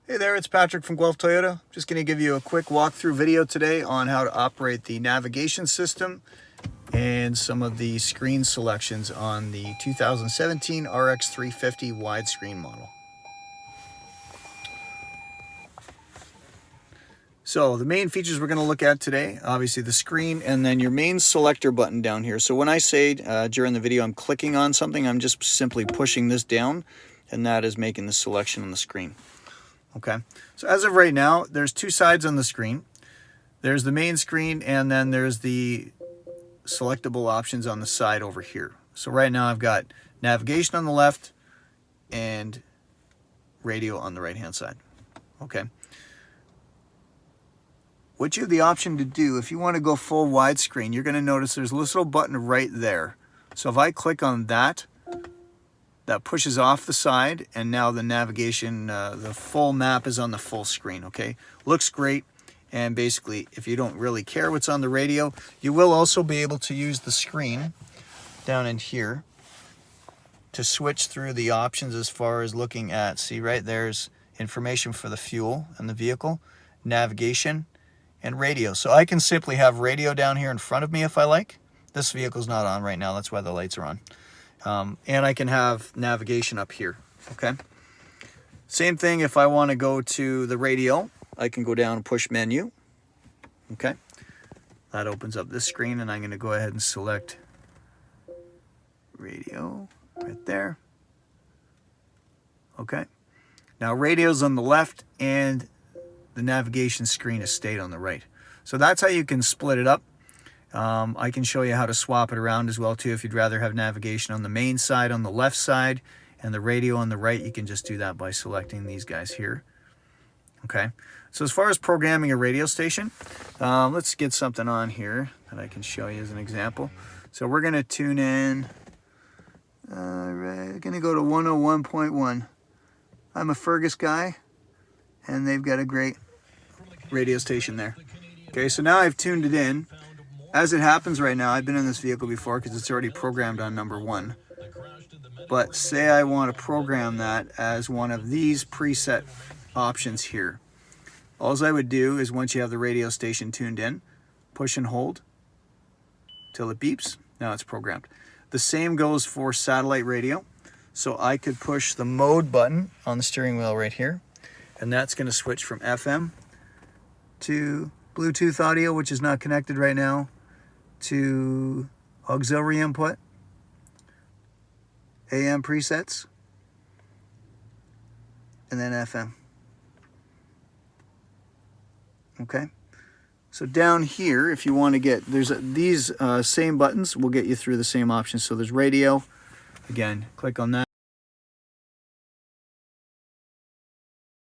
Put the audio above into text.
Hey there, it's Patrick from Guelph Toyota. Just going to give you a quick walkthrough video today on how to operate the navigation system and some of the screen selections on the 2017 RX350 widescreen model. So the main features we're going to look at today, obviously the screen and then your main selector button down here. So when I say during the video I'm clicking on something, I'm just simply pushing this down, and that is making the selection on the screen. Okay, so as of right now, there's two sides on the screen. There's the main screen, and then there's the selectable options on the side over here. So right now I've got navigation on the left and radio on the right hand side. Okay, what you have the option to do, if you want to go full widescreen, you're going to notice there's a little button right there. So if I click on that, that pushes off the side, and now the navigation, the full map is on the full screen. Okay, looks great. And basically, if you don't really care what's on the radio, you will also be able to use the screen down in here to switch through the options as far as looking at, see right there's information for the fuel and the vehicle, navigation, and radio. So I can simply have radio down here in front of me if I like. This vehicle's not on right now, that's why the lights are on. And I can have navigation up here. Okay, same thing if I want to go to the radio, I can go down and push menu. Okay, that opens up this screen, and I'm going to go ahead and select radio right there. Okay, now radio's on the left and the navigation screen is stayed on the right. So that's how you can split it up. I can show you how to swap it around as well too. If you'd rather have navigation on the main side on the left side and the radio on the right, you can just do that by selecting these guys here. Okay, so as far as programming a radio station, let's get something on here that I can show you as an example. So we're going to tune in, we're going to go to 101.1. I'm a Fergus guy, and they've got a great radio station there. Okay, so now I've tuned it in. As it happens right now, I've been in this vehicle before because it's already programmed on number 1. But say I want to program that as one of these preset options here. All I would do is, once you have the radio station tuned in, push and hold till it beeps. Now it's programmed. The same goes for satellite radio. So I could push the mode button on the steering wheel right here, and that's going to switch from FM to Bluetooth audio, which is not connected right now, to auxiliary input, AM presets, and then FM. Okay, so down here, if you want to get, these same buttons will get you through the same options. So there's radio, again, click on that.